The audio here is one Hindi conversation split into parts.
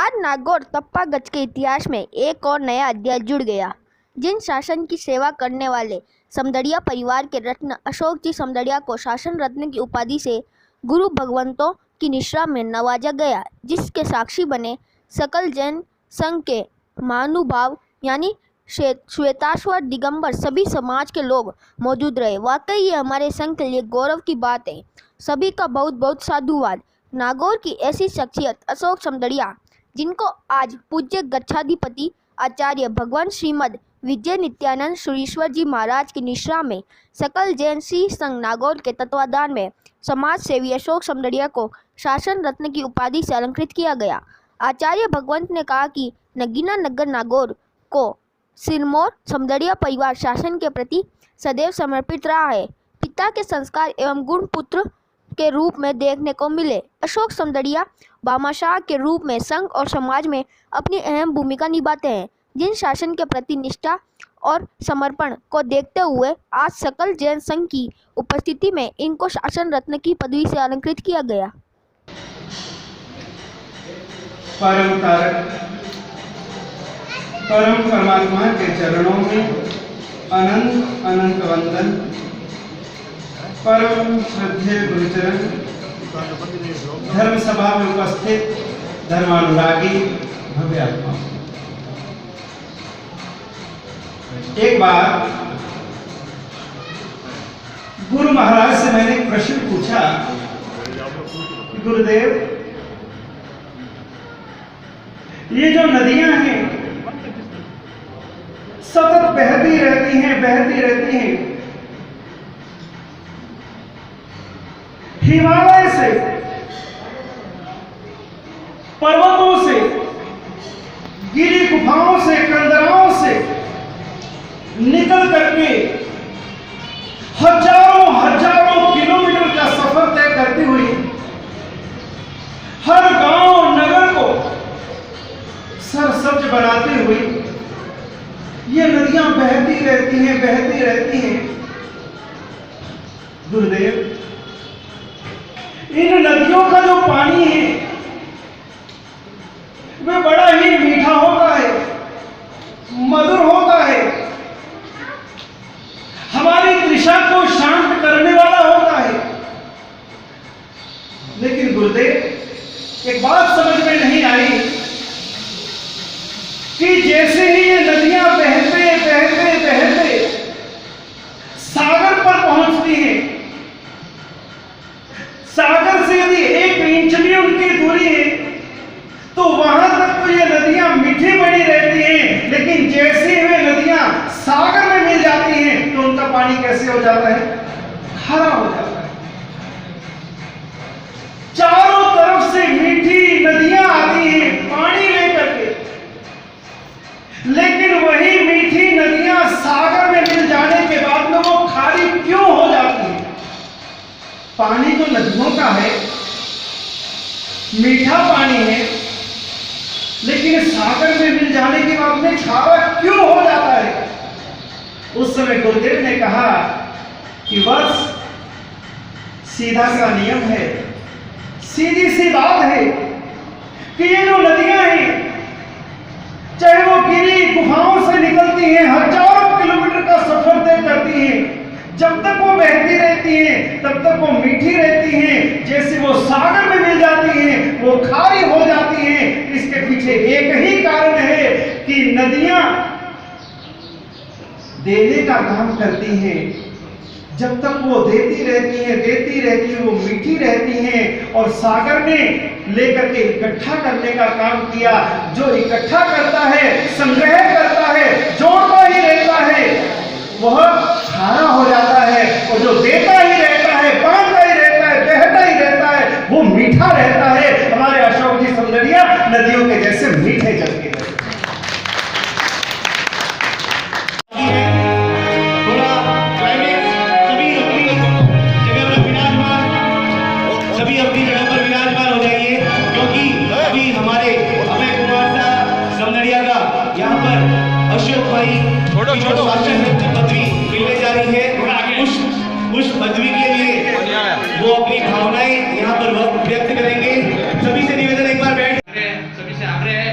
आज नागौर तप्पा गज के इतिहास में एक और नया अध्याय जुड़ गया। जिन शासन की सेवा करने वाले समदड़िया परिवार के रत्न अशोक जी समदड़िया को शासन रत्न की उपाधि से गुरु भगवंतों की निश्रा में नवाजा गया, जिसके साक्षी बने सकल जैन संघ के महानुभाव यानी श्वेताश्वर दिगंबर सभी समाज के लोग मौजूद रहे। वाकई ये हमारे संघ के लिए गौरव की बात है। सभी का बहुत बहुत साधुवाद। नागौर की ऐसी शख्सियत अशोक समदड़िया, जिनको आज पूज्य गच्छाधिपति आचार्य भगवान श्रीमद विजय नित्यानंद सुरीश्वर जी महाराज की निश्रा में सकल जैन श्री संघ नागौर के तत्वाधान में समाज सेवी अशोक समदड़िया को शासन रत्न की उपाधि से अलंकृत किया गया। आचार्य भगवंत ने कहा कि नगीना नगर नागौर को सिरमौर समदड़िया परिवार शासन के प्रति सदैव समर्पित रहा है। पिता के संस्कार एवं गुण पुत्र के रूप में देखने को मिले। अशोक समदड़िया भामाशाह के रूप में संघ और समाज में अपनी अहम भूमिका निभाते हैं। जिन शासन के प्रति निष्ठा और समर्पण को देखते हुए आज सकल जैन संघ की उपस्थिति में इनको शासन रत्न की पदवी से अलंकृत किया गया। परम कारक परम परमात्मा के चरणों में अनंत अनंत वंदन। परम श्रद्धेय गुरुचरण, धर्म सभा में उपस्थित धर्मानुरागी भव्य आत्मा। एक बार गुरु महाराज से मैंने एक प्रश्न पूछा, गुरुदेव ये जो नदियां हैं सतत बहती रहती हैं, हिमालय से, पर्वतों से, गिरी गुफाओं से, कंदराओं से निकल करके हजारों किलोमीटर का सफर तय करती हुई हर गांव नगर को सरसब्ज बनाती हुई ये नदियां बहती रहती हैं। गुरुदेव, इन नदियों का जो पानी है वह बड़ा ही मीठा होता है, मधुर होता है, हमारी तृषा को शांत करने वाला होता है। लेकिन गुरुदेव, एक बात समझ में नहीं आई कि जैसे ही ये नदियां बहते सागर पर पहुंचती हैं, सागर से यदि 1 इंच भी उनकी दूरी है तो वहां तक तो ये नदियां मीठी बनी रहती हैं, लेकिन जैसे वे नदियां सागर में मिल जाती हैं तो उनका पानी कैसे हो जाता है? खारा हो जाता है। चारों तरफ से मीठी नदियां आती हैं पानी लेकर के, लेकिन वही मीठी नदियां सागर में मिल जाने के बाद में वो खारी क्यों हो जाती है? पानी तो नदियों का है, मीठा पानी है, लेकिन सागर में मिल जाने के बाद में खारा क्यों हो जाता है? उस समय गुरुदेव ने कहा कि बस सीधा सा नियम है, सीधी सी बात है कि ये जो नदियां हैं, चाहे वो गिरी गुफाओं से निकलती हैं, हजारों किलोमीटर का सफर तय करती हैं, जब तक वो बहती रहती हैं तब तक वो मीठी रहती हैं। जैसे वो सागर में मिल जाती हैं वो खारी हो जाती हैं। इसके पीछे एक ही कारण है कि नदियां देने का काम करती हैं। जब तक वो देती रहती हैं वो मीठी रहती हैं। और सागर ने लेकर के इकट्ठा करने का काम किया। जो इकट्ठा करता है, संग्रह करता है, जोड़ता ही रहता है, वह खारा हो जाता है। और जो देता ही रहता है, बांधता ही रहता है, बहता ही रहता है, वो मीठा रहता है। हमारे अशोक जी समदड़िया नदियों के जैसे मीठे जल के रहते हैं। सभी अपनी जगह पर विराजमान हो जाइए, क्योंकि अभी हमारे अभय कुमार साहब समदड़िया का यहाँ पर अशोक भाई की जो शासन रत्न पदवी मिलने जा रही है, उस पदवी के लिए वो अपनी भावनाएं यहाँ पर व्यक्त करेंगे। सभी से निवेदन, एक बार बैठ, सभी से आग्रह है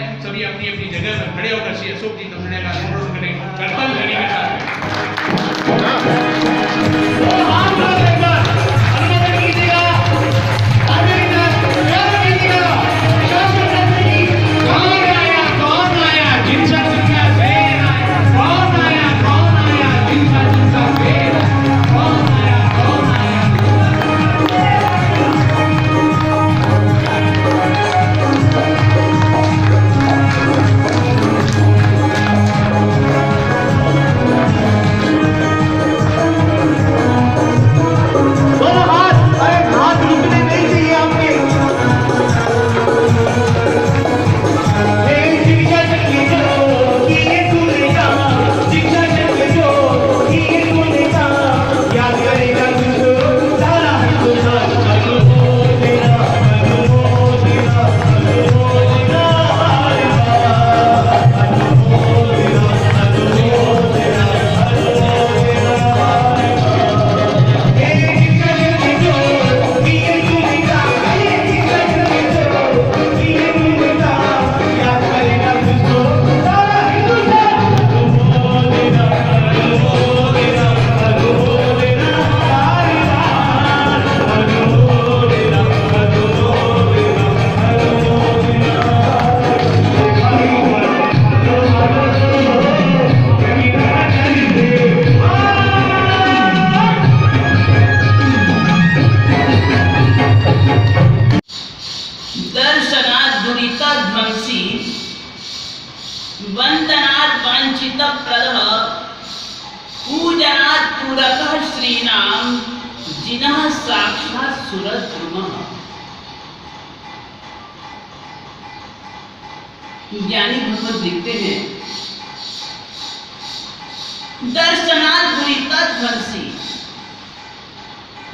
वंदनात् वांछितप्रदः पूजनात् पूरकः श्रीनाम जिनः साक्षात् सुरद्रुमः। ज्ञानी भगवत लिखते हैं दर्शनात् दुरितात् ध्वंसी,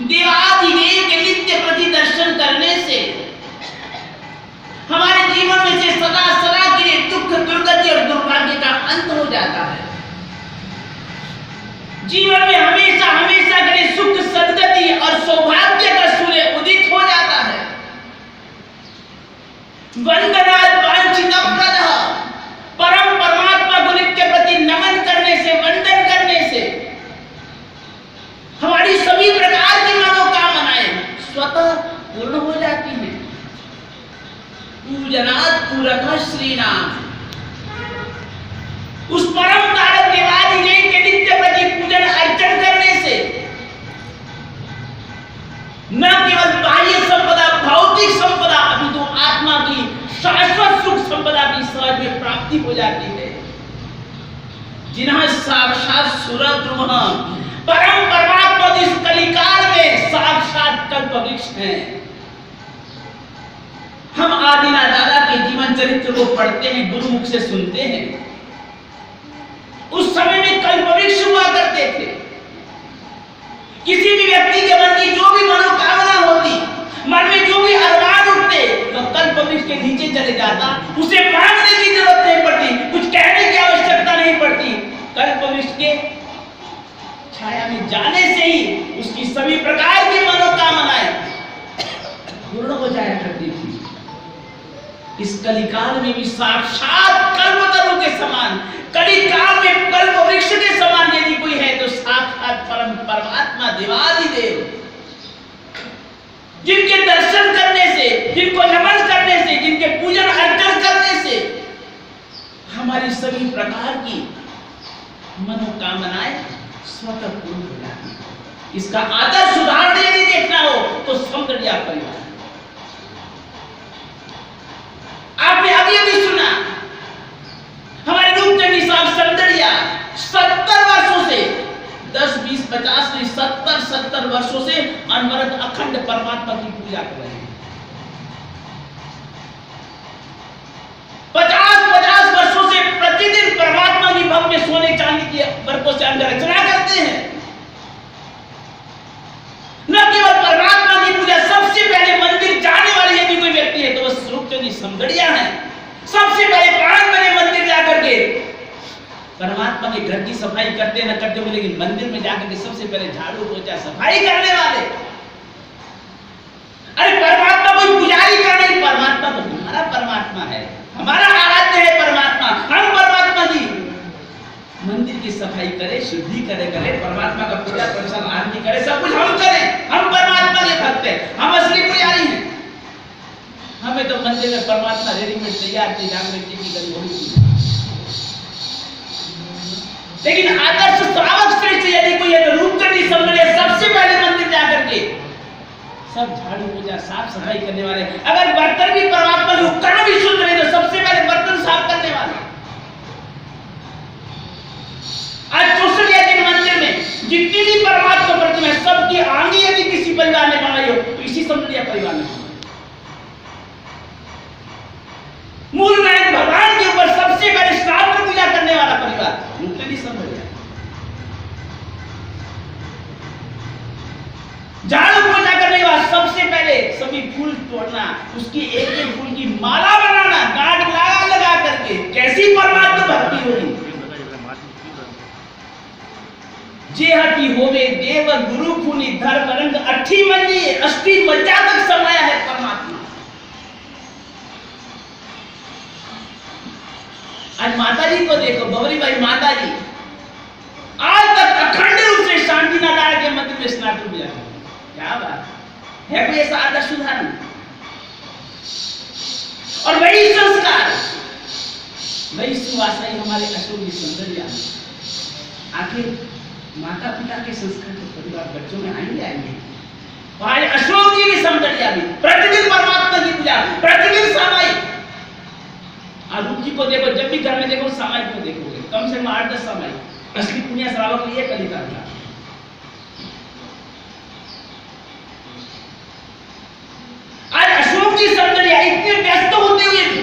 देवाधिदेव के नित्य प्रति दर्शन करने से हमारे जीवन में से सदा सदा के लिए दुख दुर्गति और दुर्भाग्य का अंत हो जाता है। जीवन में हमेशा हमेशा के लिए सुख सद्गति और सौभाग्य का सूर्य उदित हो जाता है। वंदनात् वांछितप्रदः, परम परमात्मा को नित्य प्रति नमन करने से, वंदन करने से हमारी सभी प्रकार की मनोकामनाएं स्वतः पूर्ण हो जाती हैं। पूजनात् पूरकः श्रीनाम, उस परम तारक देवाधिदेव के नित्य प्रति पूजन अर्चन करने से न केवल बाह्य संपदा, भौतिक संपदा, अभी तो आत्मा की शाश्वत सुख संपदा की सहज में प्राप्ति हो जाती है। जिन्हें साक्षात सुरद्रुमः, परम परमात्मा इस कलिकाल में साक्षात कल्पवृक्ष हैं। हम आदिना दादा के जीवन चरित्र को पढ़ते हैं, गुरुमुख से सुनते हैं। उस समय में कल्पवृक्ष हुआ करते थे। किसी भी व्यक्ति के मन की जो भी मनोकामना होती, मन में जो भी अरमान उठते, तो कल्पवृक्ष के नीचे चले जाता। उसे मांगने की जरूरत नहीं पड़ती, कुछ कहने की आवश्यकता नहीं पड़ती। कल्पवृक्ष के छाया में जाने से ही उसकी सभी प्रकार की मनोकामनाएं पूर्ण हो जाया करती थी। इस कलिकाल में भी साक्षात कल्पतरु के समान, कलिकाल में कल्पवृक्ष के समान यदि कोई है तो साक्षात परम परमात्मा देवाधिदेव, जिनके दर्शन करने से, जिनको नमन करने से, जिनके पूजन अर्चन करने से हमारी सभी प्रकार की मनोकामनाएं स्वतः पूर्ण हो जाती है। इसका आदर्श उदाहरण यदि देखना हो तो सौंदर्य परिवार। आपने अभी सुना, हमारे रूपचंदी साहब सौंदर्य 70 वर्षों से, 10, 20, 50 नहीं, 70 वर्षों से अनवरत अखंड परमात्मा की पूजा कर रहे हैं। 50 वर्षों से प्रतिदिन परमात्मा की भव्य सोने चांदी की वर्कों से अंग रचना करते हैं। न केवल परमात्मा की पूजा, सबसे पहले मंदिर जाने वाले यदि कोई व्यक्ति है तो वह रूपचंदी समदड़िया है। सबसे पहले प्राण बने मंदिर जाकर के परमात्मा के घर की सफाई करते न करते हुए, लेकिन मंदिर में जाकर के सबसे पहले झाड़ू पोछा सफाई करने वाले। अरे परमात्मा कोई पुजारी का नहीं, परमात्मा तो हमारा परमात्मा है, हमारा आराध्य है परमात्मा। हम परमात्मा जी मंदिर की सफाई करें, शुद्धि करें, परमात्मा का पूजा प्रसाद आरती करें, सब कुछ हम करें। हम परमात्मा के भक्त हैं, हम असली पुजारी हैं। हमें तो मंदिर में परमात्मा रेडीमेड तैयार थी, जागरण की गई होगी। लेकिन आदर्श श्रावक श्रेष्ठ यदि कोई है तो रूपचंदी समदड़िया सबसे पहले मंदिर जाकर के सब झाड़ू पूजा साफ सफाई करने वाले। अगर बर्तन भी परमात्मा के उपकरण भी शुद्ध नहीं तो सबसे पहले बर्तन साफ करने वाले। आज चौसठिया दिन मंदिर में जितनी भी परमात्मा प्रतिमा है, सबकी आंगी यदि किसी परिवार ने बनाई हो तो इसी समदड़िया परिवार ने। मूल नायक भगवान के ऊपर सबसे पहले श्राद्ध पूजा करने वाला परिवार रूपचंदी समदड़िया। झाड़ू पोछा करने वाला सबसे पहले सभी फूल तोड़ना, उसकी एक एक फूल की माला बनाना, गांठ लगा करके। कैसी परमात्मा भक्ति होगी। जेहती होवे देव गुरु फूली धर्म रंग अठी मंजी, अष्टी मज्जा तक समाया है परमात्मा। आज माता जी को देखो, बबरी भाई माता जी आज तक अखंड रूप से शांति नारायण के मंदिर में स्नान पूजा करते। क्या बात है, कोई ऐसा आदर्श उदाहरण। और वही संस्कार, वही सुवासा ही हमारे अशोक जी सौंदर्य। आखिर माता पिता के संस्कार तो परिवार बच्चों में आएंगे। और अशोक जी की सौंदर्य भी प्रतिदिन परमात्मा की पूजा, प्रतिदिन सामायिक। रूप जी को देखो, जब भी घर में देखो सामायिक में देखोगे, कम से कम 8-10 सामायिक। असली पुण्य श्रावक लिए कलिका था। आज अशोक जी सौंदर्य इतने व्यस्त होते हुए भी,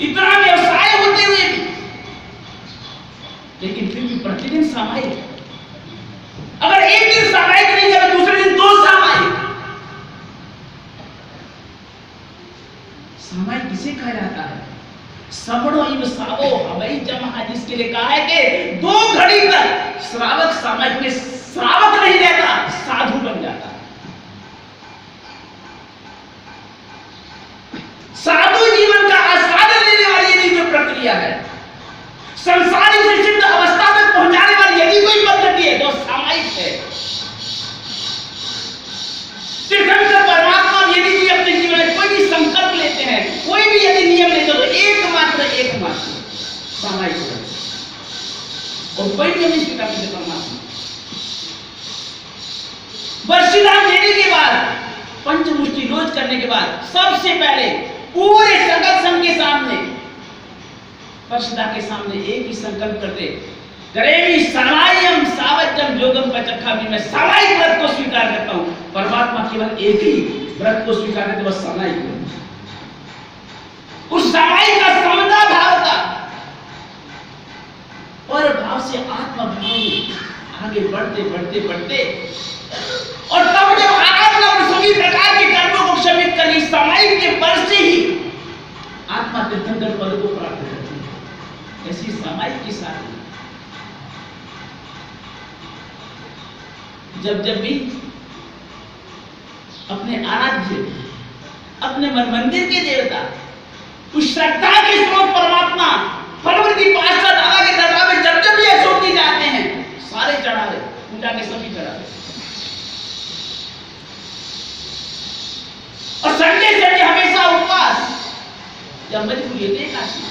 इतना व्यवसाय होते हुए भी, लेकिन फिर भी प्रतिदिन सामायिक। अगर एक दिन सामायिक नहीं है, दूसरे दिन 2 सामायिक। सामायिक किसे कहा जाता है? सबड़ो इव सावो हवई जमा, जिसके लिए कहा है कि 2 घड़ी तक श्रावक सामायिक में श्रावक नहीं रहता, साधु बन जाता। साधु जीवन का आस्वादन लेने वाली यदि जो प्रक्रिया है, संसारी से सिद्ध अवस्था तक पहुंचाने वाली यदि कोई पद्धति है तो सामायिक है। तीर्थंकर परमात्मा यदि भी अपने जीवन में कोई भी संकल्प लेते हैं, कोई भी यदि नियम लेते तो एकमात्र सामायिक है, और कोई नियम नहीं स्वीकार करते परमात्मा। वर्षिदान देने के बाद, पंचमुष्टि रोज करने के बाद, सबसे पहले पूरे सकल संघ के सामने, वर्षिदा के सामने एक ही संकल्प करते, करेमी सामायिकम सावज्जम योगम पचखा भी, मैं सामायिक व्रत को स्वीकार करता हूं। परमात्मा केवल एक ही व्रत को स्वीकार करते, बस सामायिक। उस सामायिक का समता भाव था, और भाव से आत्मा भाव में आगे बढ़ते बढ़ते बढ़ते, और तब जब आत्मा सभी प्रकार के कर्मों को क्षमित कर इस सामायिक के बल से ही आत्मा तीर्थंकर पद को प्राप्त करती है। ऐसी सामायिक की साधना जब जब भी अपने आराध्य, अपने मन मंदिर के देवता, उस श्रद्धा के स्रोत परमात्मा फलवती पातशाह दादा के दरबार में जब जब भी अशोक जी जाते हैं, सारे चढ़ावे, पूजा के सभी चढ़ावे, और संडे हमेशा उपवास, जब मजबूरी है एकादशी।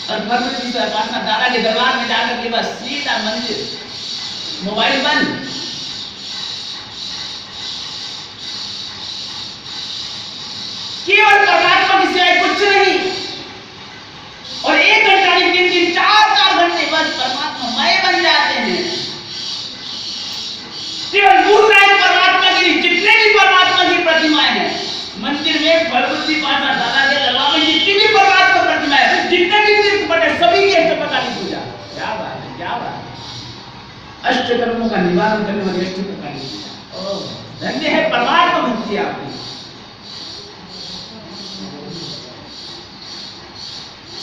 और फलवती पातशाह दादा के दरबार में जाकर के बस सीधा मंदिर, मोबाइल बंद, केवल परमात्मा की सिवाय कुछ नहीं, और 1 घंटा नहीं, 3-3, 4-4 घंटे बस परमात्मा मय बन जाते हैं। केवल मूलनायक परमात्मा की नहीं, जितने भी परमात्मा की प्रतिमाएं हैं मंदिर में, फलवती पातशाह दादा के दरबार में जितनी भी परमात्मा प्रतिमाएं हैं, जितने भी तीर्थ बटे, सभी की अष्टप्रकार की पूजा। क्या बात है, क्या बात है। अष्टकर्मों का निवारण करने वाली अष्टप्रकार की पूजा, धन्य है परमात्मा भक्ति आपकी।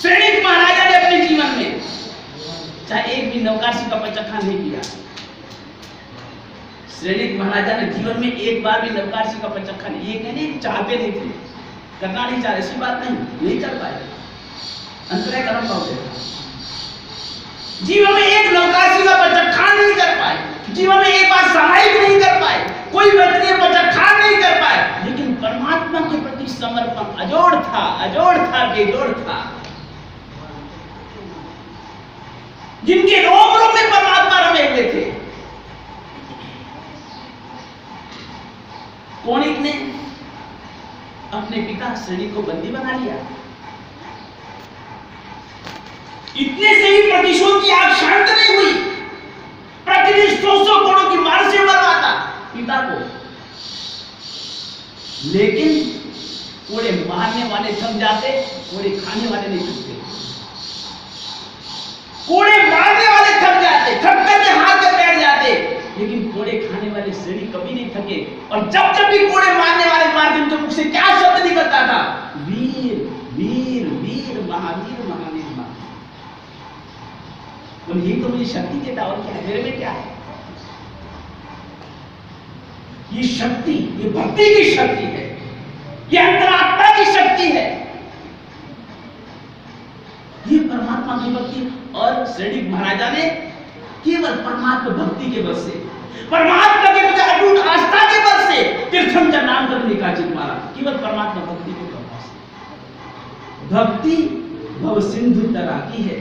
श्रेणिक महाराजा ने अपने जीवन में चाहे एक भी नवकाशी का पचखा नहीं किया। श्रेणिक महाराजा ने जीवन में एक बार भी नवकाशी का पचखा नहीं, ये नहीं चाहते नहीं थे, करना नहीं चाह रहे, ऐसी बात नहीं कर पाए, अंतरय कर्म भाव देखा। जीवन में एक नवकाशी का पचखा नहीं कर पाए, जीवन में एक बार सामायिक नहीं कर पाए, कोई व्यक्ति पचखा नहीं कर पाए, लेकिन परमात्मा के प्रति समर्पण अजोड़ था, बेजोड़ था। जिनके रोम रोम में परमात्मा रमे हुए थे। कौणिक ने अपने पिता श्रेणिक को बंदी बना लिया, इतने से ही प्रतिशोध की आग शांत नहीं हुई, प्रतिदिन 100 घोड़ों की मार से मरवाता पिता को, लेकिन घोड़े मारने वाले थम जाते, घोड़े खाने वाले नहीं थकते। घोड़े मारने वाले थक जाते, थक करके हाथ पे बैठ जाते, लेकिन घोड़े खाने वाले श्रेणी कभी नहीं थके। और जब जब भी घोड़े मारने वाले मारते, उनके मुख से क्या शब्द निकलता था? वीर वीर वीर, महावीर महावीर महावीर। और यही तो मुझे शक्ति देता, और क्या है मेरे में, क्या है ये शक्ति? ये भक्ति की शक्ति है, ये अंतरात्मा की शक्ति है, ये परमात्मा की भक्ति। और श्रेणिक महाराजा ने केवल परमात्मा भक्ति के बल से, परमात्मा के प्रति अटूट आस्था के बल से तीर्थंकर नाम करने का चित मारा, केवल परमात्मा भक्ति के बल से। भक्ति भव सिंधु तराती है,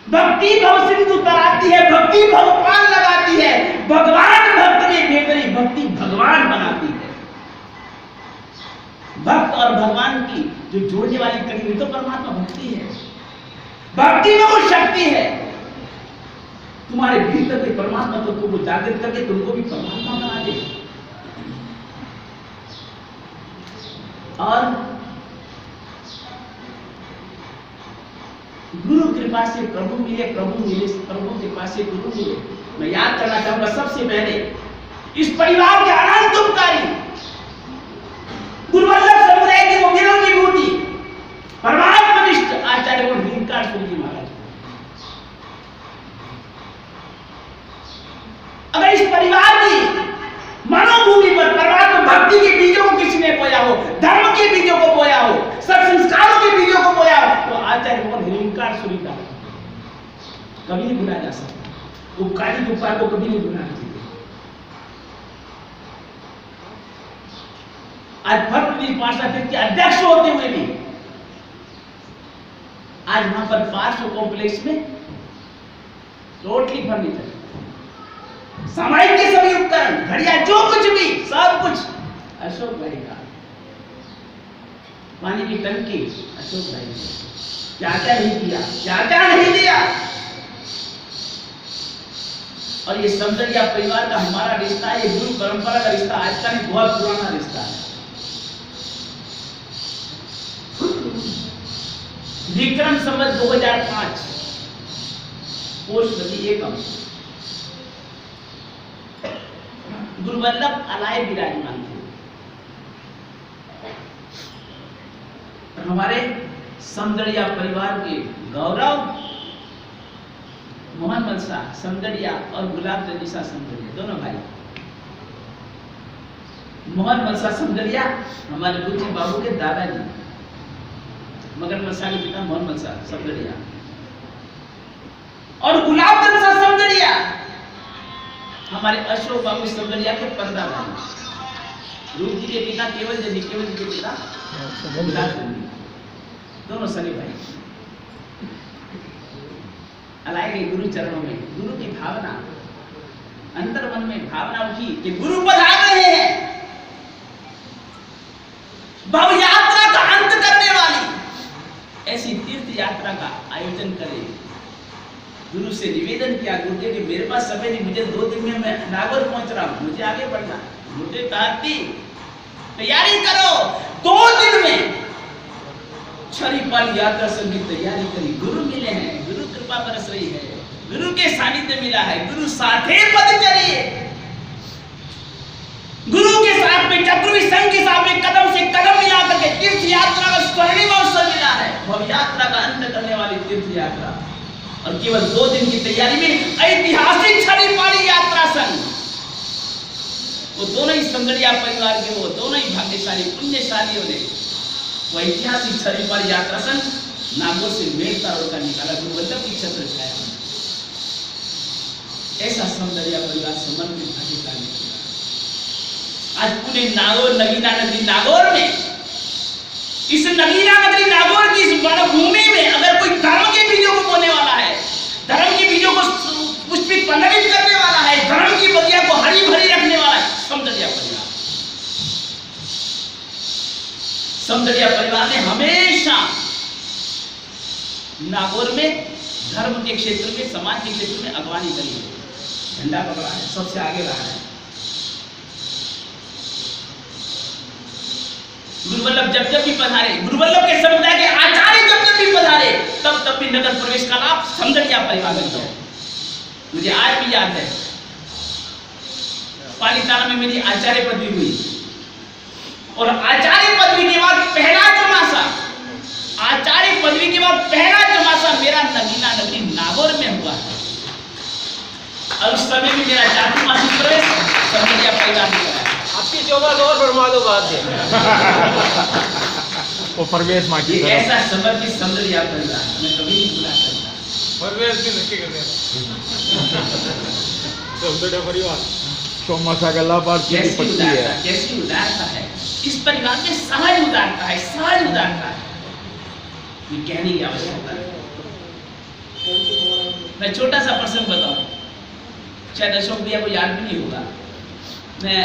भक्ति भव सिंधु तराती है, भक्ति भगवान लगाती है, भगवान भक्त में भेद नहीं, भक्ति भगवान भगवान बनाती है। भक्त और भगवान की जो जोड़ने वाली कड़ी हुई तो परमात्मा भक्ति है। भक्ति में वो शक्ति है तुम्हारे भीतर के परमात्मा तत्व को जागृत करके तुमको भी परमात्मा बना दे। और गुरु कृपा से प्रभु मिले, प्रभु मिले प्रभु कृपा से गुरु मिले। मैं याद करना चाहूंगा सबसे पहले इस परिवार के अनंत उपकारी गुरुवल्लभ समुदाय की वो विभूति परमात्मनिष्ठ आचार्य और हिंकार जी महाराज। अगर इस परिवार की मनोभूमि पर परमात्मा भक्ति के बीजों को किसी ने बोया हो, धर्म के बीजों को बोया हो, सब संस्कारों के बीजों को बोया हो, तो आचार्य और हिंकार सुरीता कभी नहीं भुला जा सकता। उपकारी उपकार को कभी नहीं भुलाना चाहिए। आज भक्त पार्षद के अध्यक्ष होते हुए भी आज वहां पर पार्श्व कॉम्प्लेक्स में टोटली फर्नीचर, सामाजिक के सभी उपकरण, घड़िया, जो कुछ भी सब कुछ अशोक भाई का। पानी की टंकी अशोक भाई ने क्या क्या नहीं किया, क्या क्या नहीं दिया। और ये समदड़िया परिवार का हमारा रिश्ता है, ये गुरु परंपरा का रिश्ता आज का नहीं, बहुत पुराना रिश्ता है। विक्रम संवत 2005 पोषवती एकम गुरुवल्लभ अलाय विराजमान थे। हमारे समदड़िया परिवार के गौरव मोहन मलसा समदड़िया और गुलाब जनीसा समदड़िया दोनों भाई। मोहन मलसा समदड़िया हमारे बुद्धि बाबू के दादाजी, मगर मलसा के पिता मोहन मलसा समदड़िया, और गुलाब जनीसा समदड़िया हमारे अशोक बाबू समदड़िया के पर्दा भाई। रूप जी के पिता केवल जी के पिता गुलाब जनी, दोनों सगे भाई। अलाए गए गुरु चरणों में, गुरु की भावना अंतर मन में भावना उठी कि गुरु पधार रहे हैं। भव यात्रा का अंत करने वाली ऐसी तीर्थ यात्रा का आयोजन करें। गुरु से निवेदन किया, गुरुदेव कि मेरे पास समय नहीं, मुझे 2 दिन में मैं नागौर पहुंच रहा हूं, मुझे आगे बढ़ना। गुरुदेव कहती तैयारी करो, 2 दिन में छरीपाल यात्रा संघ की तैयारी करी। गुरु मिले हैं, गुरु कृपा बरस रही है, गुरु के सानिध्य मिला है, गुरु साथे पद चलिए। गुरु के साथ में चक्रवी संघ के साथ में कदम से कदम मिला करके तीर्थ यात्रा का स्वर्णिम अवसर मिला है। भव यात्रा का अंत करने वाली तीर्थ यात्रा, और केवल 2 दिन की तैयारी में ऐतिहासिक छरीपाली यात्रा संघ, वो दोनों ही समदड़िया परिवार के वो दोनों ही भाग्यशाली पुण्यशालियों ने वो ऐतिहासिक छरीपाली यात्रा संघ नागौर से मेघता रोड का निकाला। गुरुवल्लभ की छत्र छाया ऐसा समदड़िया परिवार समर्पित भाग्यशाली। आज पूरे नागौर नगीना नगरी नागौर में, इस नगीना नगरी नागौर की इस वनभूमि में अगर कोई धर्म के बीजों को बोने वाला है, धर्म के बीजों को पुष्पित पल्लवित करने वाला है, धर्म की बगिया को हरी भरी रखने वाला है, समदड़िया परिवार। समदड़िया परिवार ने हमेशा नागौर में धर्म के क्षेत्र में, समाज के क्षेत्र में अगवानी करी है, झंडा पकड़ा है, सबसे आगे रहा है। गुरुवल्लभ जब भी पधारे, गुरुवल्लभ के समुदाय के आचार्य जब भी पधारे, तब भी नगर प्रवेश का लाभ समदड़िया परिवार में था। मुझे आज भी याद है, पालीताना में मेरी आचार्य पदवी हुई, और आचार्य पदवी के बाद पहला चौमासा, आचार्य पदवी के बाद पहला चौमासा मेरा नगीना नगरी नागौर में हुआ है। और उस समय भी मेरा जाति मासिक प्रवेश समदड़िया परिवार में हुआ। आपकी जो बात और फरमा दो बात है वो परवेश माटी ये ऐसा समर्पित समदड़िया परिवार मैं कभी नहीं भुला सकता। परवेश भी नक्की कर दिया समदड़िया परिवार चौमासा का लाभार्थी की पत्नी है। कैसी उदारता है इस परिवार में, सहज उदारता है, सहज उदारता है, ये कहने की आवश्यकता है। मैं छोटा सा प्रसंग बताऊं, शायद अशोक भैया को याद भी नहीं होगा। मैं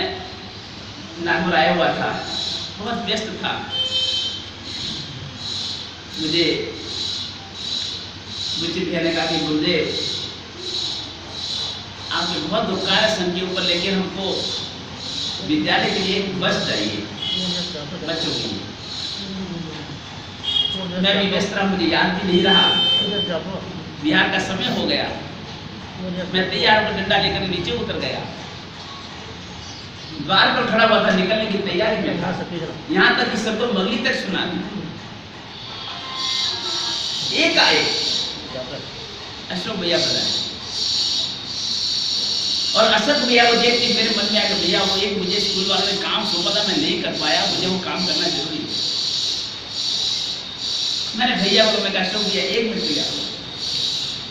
नागपुर आया हुआ था, बहुत व्यस्त था। मुझे भैया ने कहा कि गुरुदेव आपके बहुत उपकार है, सन के ऊपर, लेकिन हमको विद्यालय के लिए एक बस चाहिए बच्चों के लिए। मैं भी व्यस्त रहा, मुझे याद भी नहीं रहा, बिहार का समय हो गया। मैं तैयार होकर डंडा लेकर नीचे उतर गया, द्वार पर खड़ा हुआ था, निकलने की तैयारी में था, यहाँ तक कि सबको मंगली तक सुना दी। एक आए अशोक भैया बताए, और अशोक भैया को देख के मेरे मन में आया भैया वो एक मुझे स्कूल वालों ने काम सौंपा था, मैं नहीं कर पाया, मुझे वो काम करना जरूरी है। मैंने भैया को मैं कहा अशोक भैया एक मिनट भैया,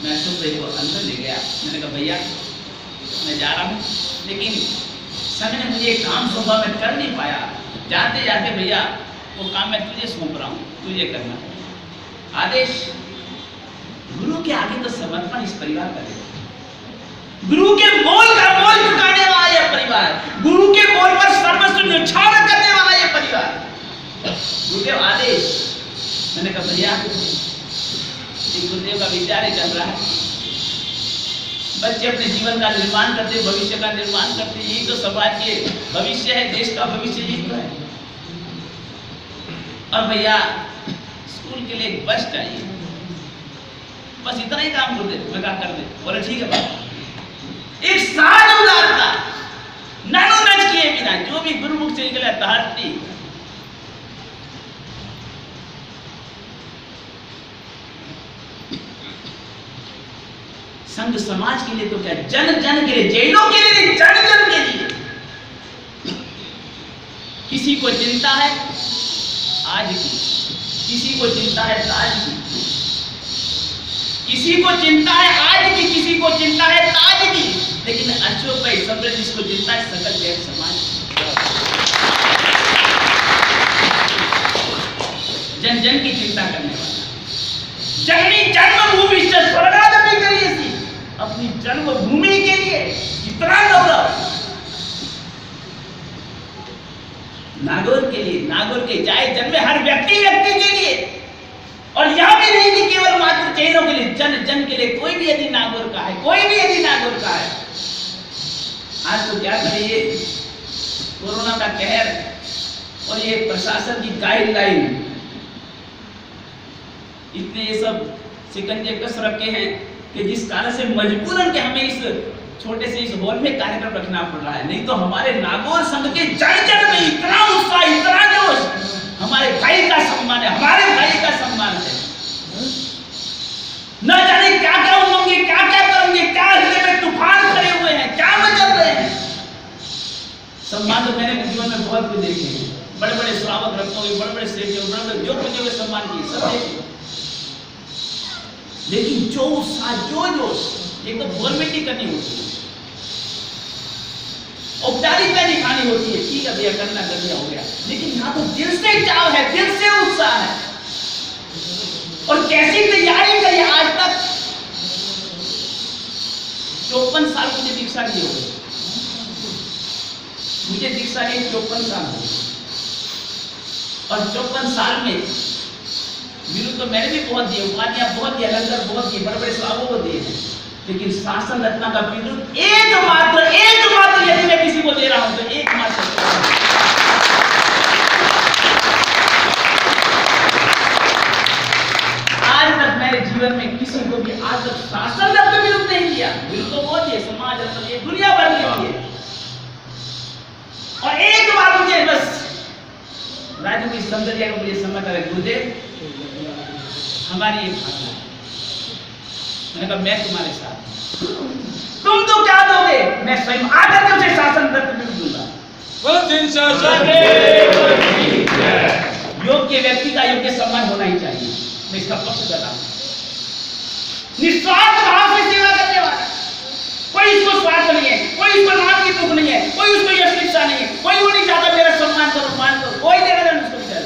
मैं अशोक भैया को अंदर ले गया। मैंने कहा भैया मैं जा रहा हूँ, लेकिन समय ने मुझे एक काम सौंपा, मैं कर नहीं पाया। जाते जाते भैया वो काम मैं तुझे सौंप रहा हूँ, तुझे करना है। आदेश गुरु के आगे तो समर्पण इस परिवार का है। गुरु के मोल का मोल चुकाने वाला यह परिवार, गुरु के मोल पर सर्वस्व न्यौछावर करने वाला यह परिवार। गुरुदेव आदेश। मैंने कहा भैया गुरुदेव का विद्यालय चल रहा है, बच्चे अपने जीवन का निर्माण करते, भविष्य का निर्माण करते, यही तो समाज के भविष्य है, देश का भविष्य यही तो है। और भैया स्कूल के लिए एक बस चाहिए, बस इतना ही काम कर दे। मैं कहा कर दे। बोले ठीक है बाबा। एक साल उदारता, नानो नच किए बिना जो भी गुरुमुख से निकला तहट्टी। संघ समाज के लिए तो क्या, जन जन के लिए, जैनों के लिए, जन जन के लिए। किसी को चिंता है आज की, किसी को चिंता है ताज की, किसी को चिंता है आज की, किसी को चिंता है ताज की, लेकिन अशोक भाई सबरे जिसको चिंता है सकल जैन समाज, जन जन की चिंता करने वाला। जननी जन्मभूमि से स्वर्गादपि करियसि, अपनी जन्मभूमि के लिए कितना गौरव। नागौर के लिए, नागौर के जाए जन्मे हर व्यक्ति व्यक्ति के लिए, और यह भी नहीं कि केवल मात्र जैनों के लिए, जन जन के लिए। कोई भी यदि नागौर का है, कोई भी यदि नागौर का है। आज तो क्या करिए, कोरोना का कहर और ये प्रशासन की गाइडलाइन, इतने ये सब शिकंजे कस रखे हैं कि जिस कारण से मजबूरन के हमें इस छोटे से इस हॉल में कार्यक्रम रखना पड़ रहा है। नहीं तो हमारे नागौर संघ के जन जन में इतना उत्साह, इतना जोश, हमारे भाई का सम्मान है, हमारे भाई का सम्मान है। न जाने क्या क्या उमंगे, क्या क्या करेंगे, क्या हृदय में तूफान खड़े हुए हैं, क्या मचल रहे हैं। सम्मान तो मैंने जीवन में बहुत कुछ देखे हैं, बड़े बड़े श्रावक रखते हुए, बड़े बड़े सेठ, बड़े बड़े जो कुछ हुए सम्मान किए, सब देखे। लेकिन जो उत्साह, जो जोश, एक तो फॉर्मेलिटी करनी होती है, औपचारिकता दिखानी होती है, ठीक है भैया करना कर दिया हो गया, लेकिन यहाँ तो दिल से चाव है, दिल से उत्साह है। और कैसी तैयारी करी आज तक 54 साल मुझे दीक्षा ली हो गई, मुझे दीक्षा ली 54 साल हो गई। और 54 साल में विरुद्ध तो मैंने भी बहुत दिए, उपाधियां बहुत दिया, लंगर बहुत दिए, बड़े बड़े स्वागों को दिए हैं, लेकिन शासन रत्ना का विरुद्ध एकमात्र यदि मैं किसी को दे रहा हूं तो एकमात्र। आज तक मेरे जीवन में किसी को भी आज तक शासन रत्न विरुद्ध नहीं दिया। विरुद्ध तो वो दिए, समाज रत्न ये दुनिया भर के दिए। और एक बार मुझे बस राजू की सौंदर्य को मुझे समझ आ, गुरुदेव हमारी ये भावना है। मैंने कहा मैं तुम्हारे साथ, तुम तो क्या दोगे, मैं स्वयं आकर तुझे शासन रत्न दूंगा। योग्य व्यक्ति का योग्य सम्मान होना ही चाहिए, मैं इसका पक्ष कर रहा हूं। निस्वार्थ भाव से सेवा करने वाला, कोई इसको स्वार्थ नहीं है, कोई इसको नाम की भूख नहीं है, कोई उसको यश इच्छा नहीं है, कोई वो नहीं चाहता मेरा सम्मान करो, मान करो, कोई देना नहीं उसको विचार।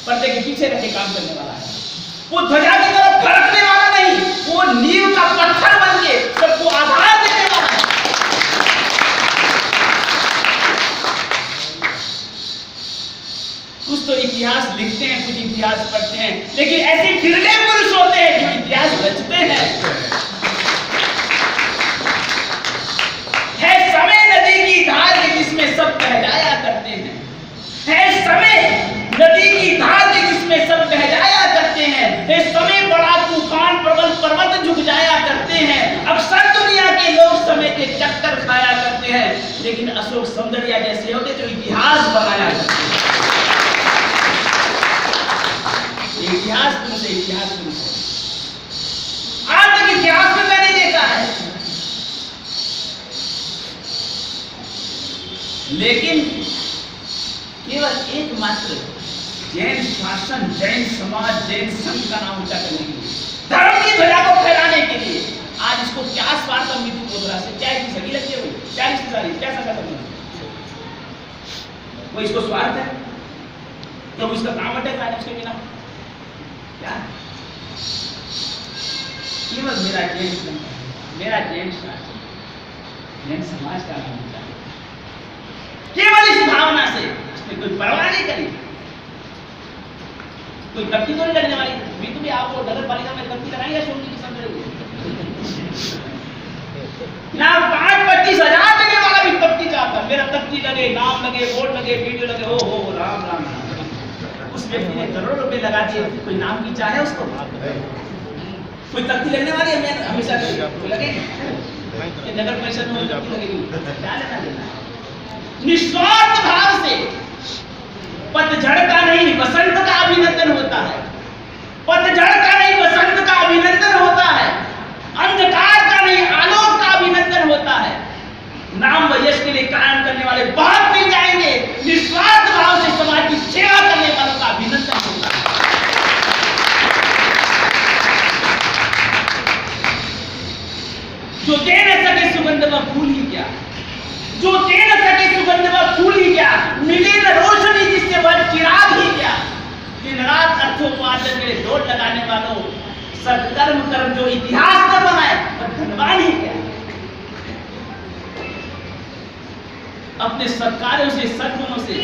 पर्दे के पीछे रह के काम करने वाला है, वो ध्वजा की तरफ फड़कने वाला नहीं, वो नींव का पत्थर बन के सबको आधार देने वाला है। लिखते हैं, कुछ इतिहास पढ़ते हैं, लेकिन ऐसे बिरले पुरुष होते हैं जो इतिहास रचते हैं। है समय नदी की धार के जिसमें सब बह जाया करते हैं, है समय नदी की धार के जिसमें सब बह जाया करते हैं, है समय बड़ा तूफान प्रबल पर्वत झुक जाया करते हैं। अक्सर दुनिया के लोग समय के चक्कर खाया करते हैं, लेकिन अशोक सौंदर्या जैसे होते जो इतिहास बनाया करते हैं। इतिहास तुमसे आज तक इतिहास में मैंने देखा है, लेकिन केवल एकमात्र जैन शासन, जैन समाज, जैन संघ का नाम ऊंचा करने के लिए, धर्म की ध्वजा को फहराने के लिए आज इसको क्या स्वार्थ मिथु बोधरा से चाय की सगी लगती है, 40 क्या सका वो इसको स्वार्थ है, तो इसका काम अटक रहा है उसके बिना क्या? केवल मेरा जैन शासन, जैन समाज का नाम ऊंचा, केवल इस भावना से इसमें कोई परवाह नहीं करी, कोई तब्दी तो नहीं लगने वाली। भी आपको नगर पालिका में तब्दी लगाएंगे सोनी की समझ ना 5-25 हजार देने वाला भी तब्दी चाहता, मेरा तब्दी लगे, नाम लगे, बोर्ड लगे, वीडियो लगे, हो राम राम। उस व्यक्ति ने करोड़ों रुपए लगा दिए, कोई नाम की चाहे उसको, कोई तब्दी लगने वाली है हमेशा लगेगी, नगर परिषद में तब्दी लगेगी, क्या लेना देना। निस्वार्थ भाव से पतझड़ का नहीं बसंत का अभिनंदन होता है, पतझड़ का नहीं बसंत का अभिनंदन होता है, अंधकार का नहीं आलोक का अभिनंदन होता है। नाम व यश के लिए कायम करने वाले बहुत मिल जाएंगे, निस्वार्थ भाव से समाज की सेवा करने वालों का अभिनंदन होता है। जो दे न सके सुगंध व फूल ही क्या, जो दे न सके सुगंध व फूल ही क्या, मिले न रोशनी जिससे वह चिराग ही क्या। दिन रात अर्थोपार्जन के लिए दौड़ लगाने वालों, सत्कर्म कर्म जो इतिहास न बनाए वह धनवान ही क्या। अपने सत्कार्यों से, सद्गुणों से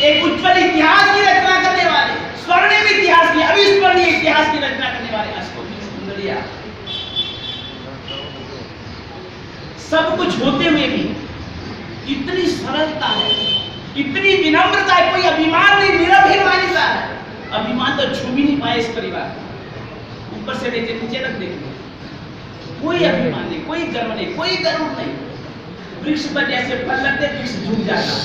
एक उज्जवल इतिहास की रचना करने वाले, स्वर्णिम इतिहास की, अविस्मरणीय इतिहास की रचना करने वाले अशोक सौंदर्या, सब कुछ होते हुए भी इतनी सरलता है, इतनी विनम्रता है, कोई अभिमान नहीं, निरभिमानिता है। अभिमान तो छू भी नहीं पाए इस परिवार, ऊपर से देखे नीचे तक देखे, कोई अभिमान नहीं, कोई गर्व नहीं, कोई गरुड़ नहीं। वृक्ष पर जैसे फल लगते वृक्ष झुक जाता है,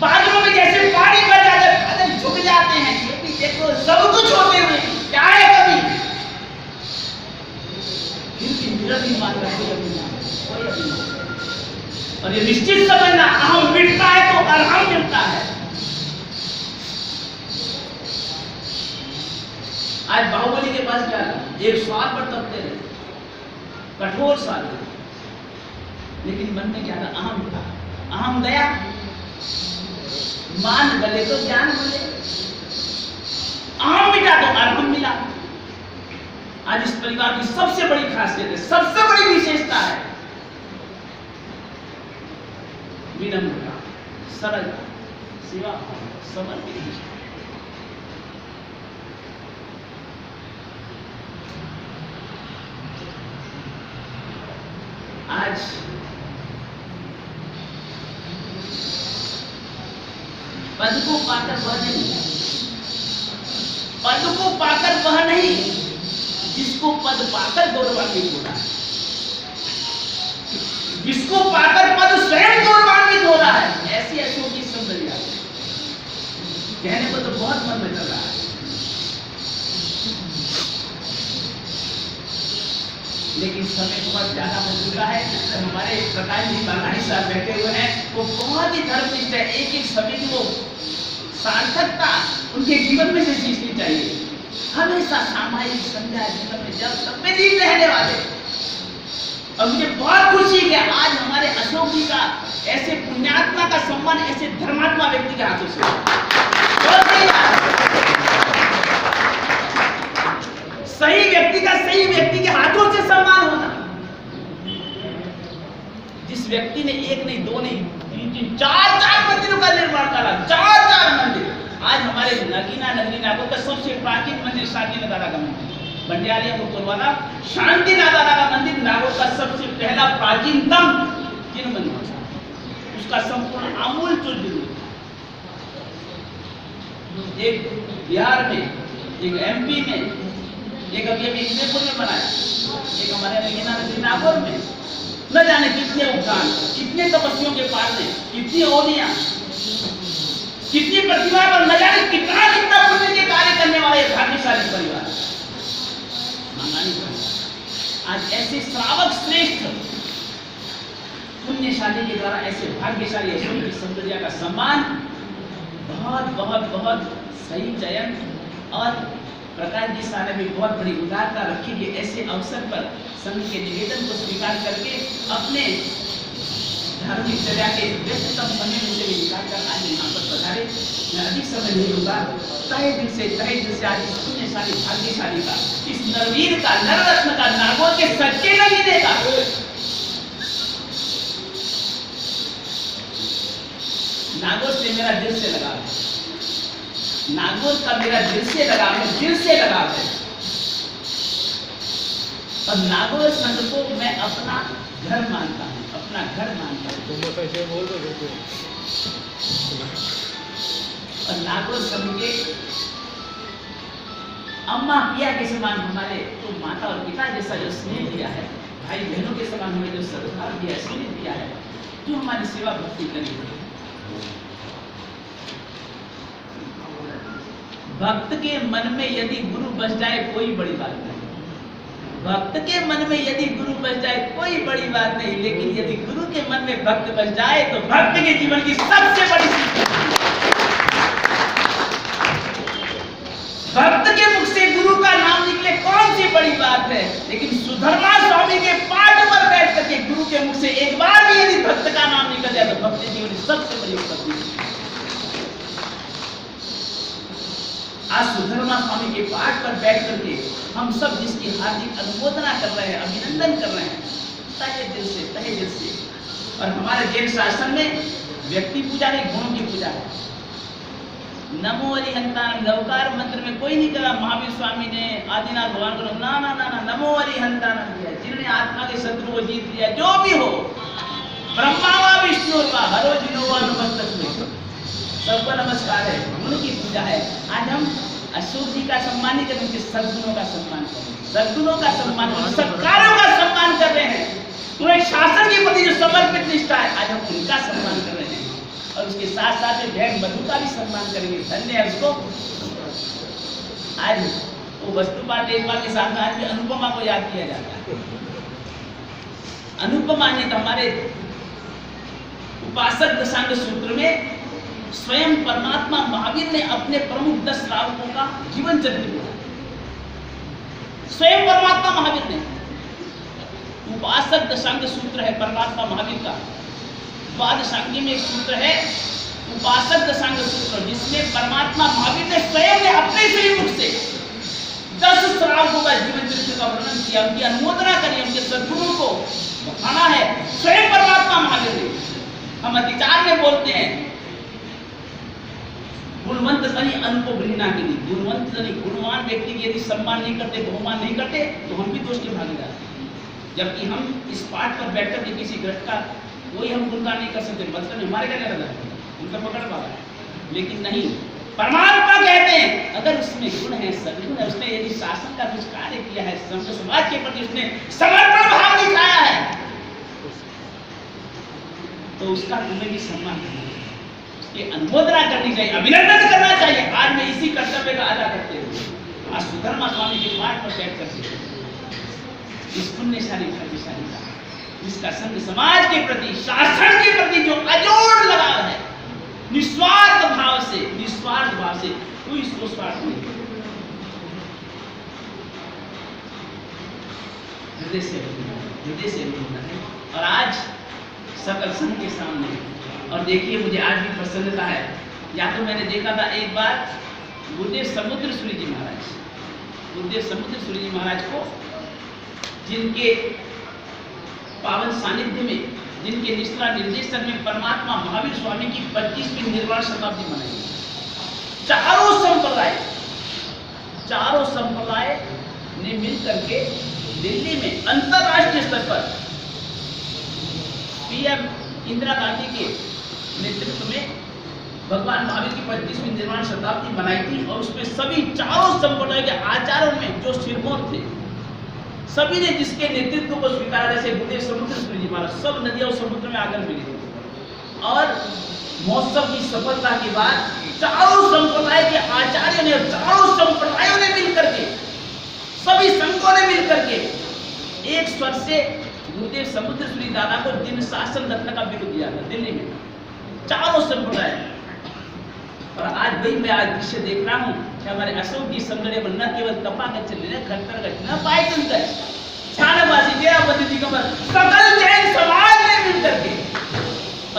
बादलों में जैसे पानी भर जाता है बादल झुक जाते हैं। ये भी देखो सब कुछ होते हुए क्या है कभी निरभिमान का कोई अभिमान। और ये निश्चित समझना, अहम मिटता है तो अरहम मिलता है। आज बाहुबली के पास क्या था, एक स्वाद पर तपते रहे, कठोर स्वाद, लेकिन मन में क्या था, अहम था, अहम दया, मान गले तो ज्ञान मिले, अहम मिटा तो अरहम मिला। आज इस परिवार की सबसे बड़ी खासियत है, सबसे बड़ी विशेषता है विनम्रता, सरलता, सेवा, समर्पित। आज पद को पाकर वह नहीं, पद को पाकर वह नहीं जिसको पद पाकर गौरवान्वित हो रहा है, जिसको पाकर पद स्वयं गौरवान्वित हो रहा है। ऐसी अशोक की सौंदर्या कहने को तो बहुत मन में चल रहा है, लेकिन समय बहुत ज्यादा हो चुका है। हमारे प्रकाश जी बालानी साहब बैठे हुए हैं, वो बहुत ही धर्मनिष्ठ है, एक एक समय की वो सार्थकता उनके जीवन में से सीखनी चाहिए। हमेशा सामाजिक संध्या जीवन में जब तक में जीत रहने वाले। और मुझे बहुत खुशी है आज हमारे अशोक जी का ऐसे पुण्यात्मा का सम्मान ऐसे धर्मात्मा व्यक्ति के हाथों से, सही व्यक्ति का सही व्यक्ति के हाथों से सम्मान होना। जिस व्यक्ति ने एक नहीं, दो नहीं, 3-3, 4-4 मंदिरों का निर्माण करा, 4-4 मंदिर। आज हमारे नगीना नगरी नागौर का सबसे प्राचीन मंदिर शांति नादारा का मंदिर, बंडियारिया को वाला शांति नादारा का मंदिर नागौर का सबसे पहला प्राचीनतम जिन मंदिर, उसका संपूर्ण आमूल चूल। एक बिहार में, एक एमपी में, एक अभी इंद्रपुर में बनाया, एक हमारे नगीना नगरी नागौर में। न जाने कितने उपदान, कितने तपस्वियों के पास में, कितनी औलियां, कितनी प्रतिभा और न जाने कितना पुण्य के कार्य करने वाले भाग्यशाली परिवार। आज ऐसे श्रावक श्रेष्ठ पुण्यशाली के द्वारा ऐसे भाग्यशाली अशोक की सौंदर्य का सम्मान बहुत बहुत बहुत सही चयन। और प्रकाश जी साहब ने भी बहुत बड़ी उदारता रखी कि ऐसे अवसर पर संघ के निवेदन को स्वीकार करके अपने धार्मिक चर्या के व्यस्ततम समय में से भी निकाल कर आज यहाँ पर पधारे। मैं अधिक समय नहीं लूंगा, तहे दिल से आज इस पुण्यशाली भाग्यशाली का, इस नरवीर का, नररत्न का, नागौर के सच्चे नगीने का नागौर से मेरा दिल से लगाव है, नागौर का मेरा दिल से लगाव है, दिल से लगाव है। और नागौर संघ को मैं अपना घर मानता हूँ, अपना घर मानता हूँ। और नागौर संघ के अम्मा पिया के समान हमारे तो माता और पिता जैसा जो स्नेह दिया है, भाई बहनों के समान हमें जो सद्भाव दिया, स्नेह दिया है, जो हमारी सेवा भक्ति करी है। भक्त के मन में यदि गुरु बस जाए कोई बड़ी बात नहीं, भक्त के मन में यदि गुरु बस जाए कोई बड़ी बात नहीं, लेकिन यदि गुरु के मन में भक्त बस जाए तो भक्त के जीवन की सबसे बड़ी सीख। भक्त के मुख से गुरु का नाम निकले कौन सी बड़ी बात है, लेकिन सुधर्मा स्वामी के पाठ पर बैठ करके गुरु के मुख से एक बार भी यदि भक्त का नाम निकल जाए तो भक्त के जीवन की सबसे बड़ी उपलब्धि। आज सुधर्मा स्वामी के पाठ पर बैठ करके हम सब जिसकी हार्दिक अनुमोदना कर रहे हैं, अभिनंदन कर रहे हैं, तहे दिल से। और हमारे जैन शासन में व्यक्ति पूजा नहीं, गुणों की पूजा है। नमो अरिहंतान लवकार मंत्र में कोई नहीं करा, महावीर स्वामी ने, आदिनाथ भगवान को ना ना ना ना नमो अरिहंतान दिया। जिन्होंने आत्मा के शत्रु को जीत लिया, जो भी हो, ब्रह्मा व विष्णु व हरो जिनो व नमस्तस्मै, सबको नमस्कार है, उनकी पूजा है। आज हम अशोक जी का सम्मान नहीं करें, सद्गुणों का सम्मान करें, सद्गुणों का सम्मान, सत्कारों का सम्मान कर रहे हैं। उन्हें शासन के प्रति जो समर्पित निष्ठा है, आज हम उनका सम्मान कर रहे हैं। और उसके साथ साथ में भैन बंधु का भी सम्मान करेंगे, धन्य है उसको। आज वो वस्तुपाठ एकबार के साथ आज भी अनुपमा को याद किया जाता है। अनुपमा ने तो हमारे उपासक दशांग सूत्र में स्वयं परमात्मा महावीर ने अपने प्रमुख 10 श्रावकों का जीवन चरित्र दिया। स्वयं परमात्मा महावीर ने, उपासक दशांग सूत्र है परमात्मा महावीर का। द्वादशांगी में एक सूत्र है उपासक दशांग सूत्र, जिसमें परमात्मा महावीर ने स्वयं ने अपने श्रीमुख से 10 श्रावकों का जीवन चरित्र का वर्णन किया, उनकी अनुमोदना करी, उनके सद्गुणों को बताना है स्वयं परमात्मा महावीर ने। हम अतिचार में बोलते हैं गुणवंत तनी अनुपम घृणा की, गुणवंत तनी गुणवान व्यक्ति की यदि सम्मान नहीं करते, बहुमान नहीं करते, तो हम भी दोष के भागीदार हैं। जबकि हम इस पाठ पर बैठकर के किसी ग्रंथ का कोई हम गुणगान नहीं कर सकते, मतलब हमारे क्या लगा उनका पकड़ पा रहा है। लेकिन नहीं, परमात्मा कहते हैं अगर उसमें गुण है, सद्गुण है, उसने यदि शासन का कुछ कार्य किया है, समाज के प्रति उसने समर्पण भाव दिखाया है, तो उसका तुम्हें भी सम्मान करना चाहिए, उसकी अनुमोदना करनी चाहिए, अभिनंदन करना चाहिए। आज मैं इसी कर्तव्य का अदा करते हुए आज सुधर्मा स्वामी के पाठ पर बैठ करके इस पुण्यशाली भाग्यशाली का, इसका संघ समाज के प्रति, शासन के प्रति जो अजोड़ लगाव है, निस्वार्थ भाव से कोई इसको स्वार्थ नहीं, हृदय से बोलना है। और आज सकल संघ के सामने, और देखिए मुझे आज भी प्रसन्नता है, या तो मैंने देखा था एक बार गुरुदेव समुद्र सूरी जी महाराज को, जिनके पावन सानिध्य में जिनके निष्ठा निर्देशन में परमात्मा महावीर स्वामी की 25वीं निर्वाण शताब्दी मनाई। चारों संप्रदाय ने मिलकर के दिल्ली में अंतरराष्ट्रीय स्तर पर पीएम इंदिरा गांधी के नेतृत्व में भगवान महावीर की 25वीं निर्वाण शताब्दी मनाई थी और उसमें सभी चारों संप्रदाय के आचार्यों में जो सिरमौर थे सभी ने जिसके नेतृत्व को स्वीकारा, जैसे गुरुदेव समुद्र सूरी जी महाराज सब नदियां उस समुद्र में आकर मिली थी। और महोत्सव की सफलता के बाद चारों संप्रदाय के आचार्यों ने, चारों संप्रदायों ने मिलकर के, सभी संघों ने मिलकर के एक स्वर से गुरुदेव समुद्र सूरी दादा को दिन शासन रत्न का बिरुद दिया था दिल्ली में, चारों संप्रदाय। और आज वही मैं आज दृश्य देख रहा हूँ कि हमारे अशोक जी समझने पर न केवल तपा कर चले खट्टर गच न पाए चलकर छानाबाजी डेरा बंदी दिगंबर सकल जैन समाज ने मिलकर के।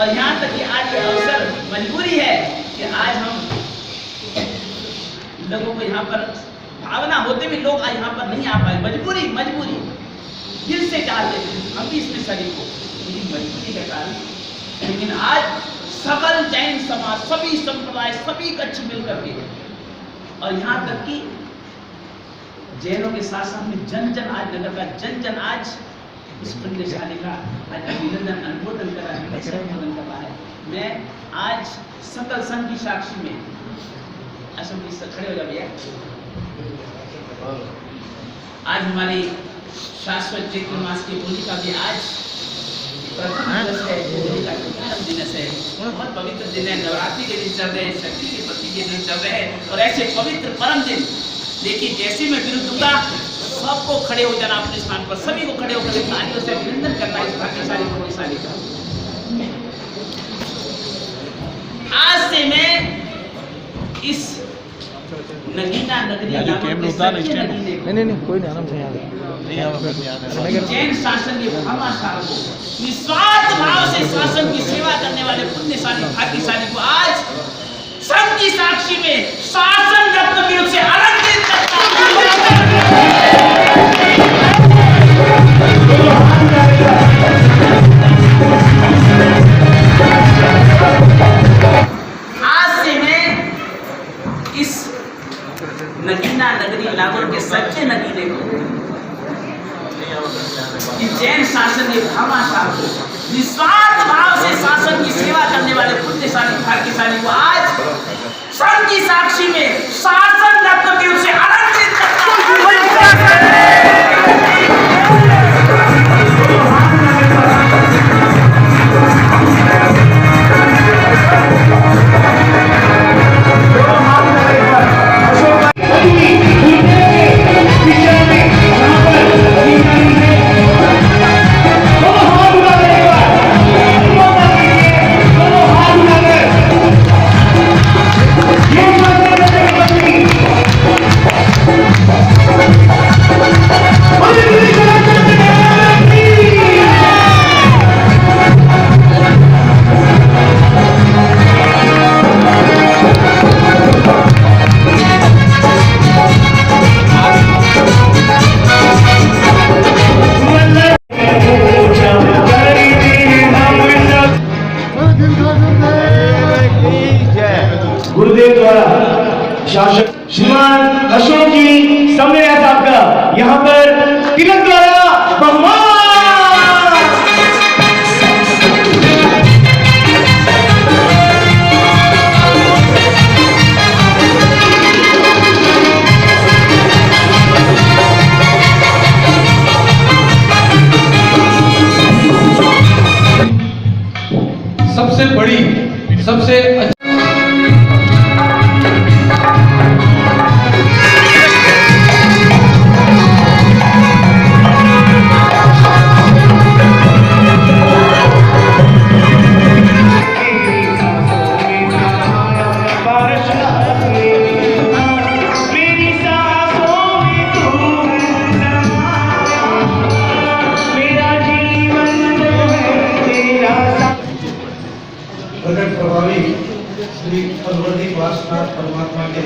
और यहाँ तक कि आज ये अवसर मजबूरी है कि आज हम लोगों को यहाँ पर भावना होते भी लोग आज यहाँ पर नहीं आ पाए, मजबूरी दिल से चाहते थे हम भी इसमें शरीक हो, मजबूरी के कारण। लेकिन आज सकल जैन समाज, सभी संप्रदाय, सभी कक्ष मिलकर के, और यहाँ तक कि जैनों के साथ साथ में जन आज नगर का जन आज इस पुण्यशाली का आज अभिनंदन अनुमोदन कर रहा है, कैसे अनुमोदन कर रहा है। मैं आज सकल संघ की साक्षी में अशोक जी खड़े हो जाइए। आज हमारी शाश्वत चैत्र मास की होली का भी आज प्रथम दिवस है, होली का प्रथम दिवस है, बहुत पवित्र दिन है। नवरात्रि के दिन चल रहे हैं, शक्ति के प्रति के दिन चल रहे हैं, और ऐसे पवित्र परम दिन देखिए जैसे मैं विरुद्ध दूंगा सबको खड़े हो जाना अपने स्थान पर, सभी को खड़े होकर तालियों से अभिनंदन करना इस भाग्यशाली पुण्यशाली का। आज से मैं इस नगीना नगरी नहीं कोई जैन शासन के भामाशाह को निस्वार्थ भाव से शासन की सेवा करने वाले पुण्यशाली भाग्यशाली को आज संघ की साक्षी में शासन रत्न बिरुद से अलंकृत करता आज से मैं इस नगीना नगरी लाहौर के सच्चे नगीने को, जैन शासन के भामाशाह को निस्वार्थ भाव से शासन की सेवा करने वाले पुण्यशाली भाग्यशाली को आज संघ की साक्षी में शासन रत्न बिरुद से अलंकृत करता गुरुदेव द्वारा शासक श्रीमान अशोक जी समन्वय साहब का यहाँ पर तिलक द्वारा बहुमान। सबसे बड़ी सबसे प्रभावी श्री परवर्ती वासनाथ परमात्मा के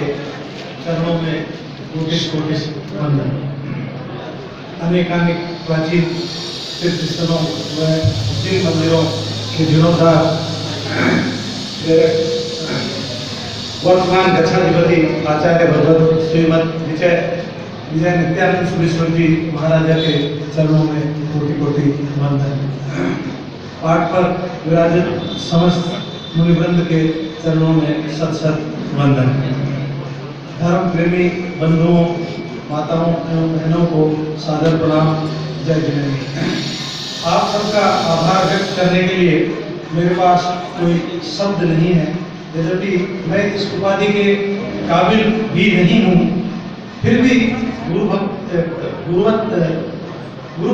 चरणों में कोटिश वंदन। अनेकानेक प्राचीन तीर्थ स्थलों व जिन मंदिरों के जीर्णोद्धार वर्तमान गच्छाधिपति आचार्य भगवत श्रीमद विजय नित्यानंद सुरेश्वर जी महाराजा के चरणों में कोटि कोटि वंदन। पाठ पर विराजित समस्त मुनिवृंद के चरणों में सत सत वंदन। धर्म प्रेमी बंधुओं, माताओं एवं बहनों को सादर प्रणाम, जय जिनेन्द्र। आप सबका आभार व्यक्त करने के लिए मेरे पास कोई शब्द नहीं है। यद्यपि मैं इस उपाधि के काबिल भी नहीं हूँ, फिर भी गुरु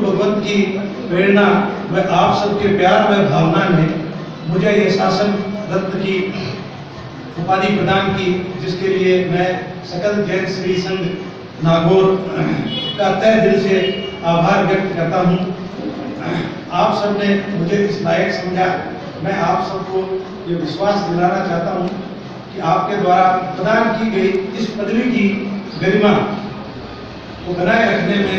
भगवत की प्रेरणा व आप सबके प्यार व भावना ने मुझे ये शासन रत्न की उपाधि प्रदान की, जिसके लिए मैं सकल जैन श्री संघ नागौर का तहे दिल से आभार व्यक्त करता हूँ। आप सबने मुझे इस लायक समझा। मैं आप सबको ये विश्वास दिलाना चाहता हूँ कि आपके द्वारा प्रदान की गई इस पदवी की गरिमा को बनाए रखने में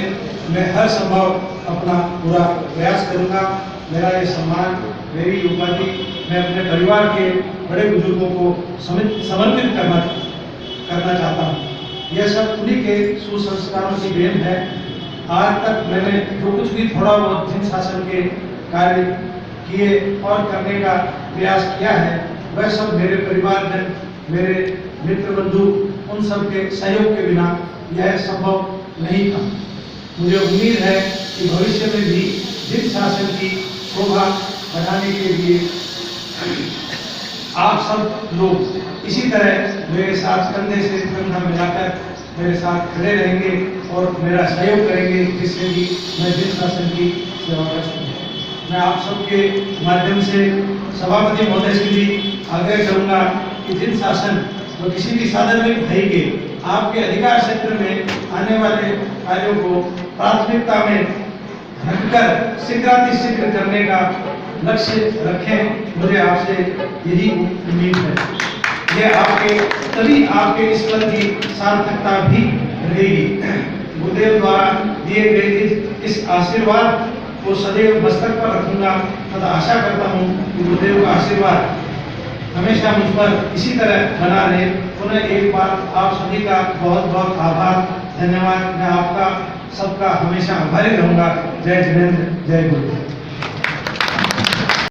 मैं हर संभव अपना पूरा प्रयास करूँगा। मेरा ये सम्मान, मेरी उपाधि मैं अपने परिवार के बड़े बुजुर्गों को समर्पित करना चाहता हूँ। यह सब उन्हीं के सुसंस्कारों की देन है। आज तक मैंने जो कुछ भी थोड़ा बहुत जिन शासन के कार्य किए और करने का प्रयास किया है, वह सब मेरे परिवारजन, मेरे मित्र बंधु, उन सब के सहयोग के बिना यह संभव नहीं था। मुझे उम्मीद है कि भविष्य में भी जिन शासन की शोभा बढ़ाने के लिए आप सब लोग इसी तरह मेरे साथ कंधे से कंधा मिलाकर मेरे साथ खड़े रहेंगे और मेरा सहयोग करेंगे, जिससे कि मैं जिन शासन की सेवा कर सकूँ। मैं आप सबके माध्यम से सभापति महोदय से भी आग्रह करूँगा कि जिन शासन व किसी भी सार्वजनिक भाई के आपके अधिकार क्षेत्र में आने वाले कार्यों को प्राथमिकता में रखकर शीघ्रातिशीघ्र करने का लक्ष्य रखें। मुझे आपसे यही उम्मीद है। यह आपके तभी आपके इस पद की सार्थकता भी रहेगी। गुरुदेव द्वारा दिए गए इस आशीर्वाद को सदैव मस्तक पर रखूंगा तथा आशा करता हूँ कि गुरुदेव का आशीर्वाद हमेशा मुझ पर इसी तरह बना रहे। पुनः एक बार आप सभी का बहुत बहुत आभार, धन्यवाद। मैं आपका सबका हमेशा आभारी रहूंगा। जय जिनेन्द्र, जय गुरुदेव।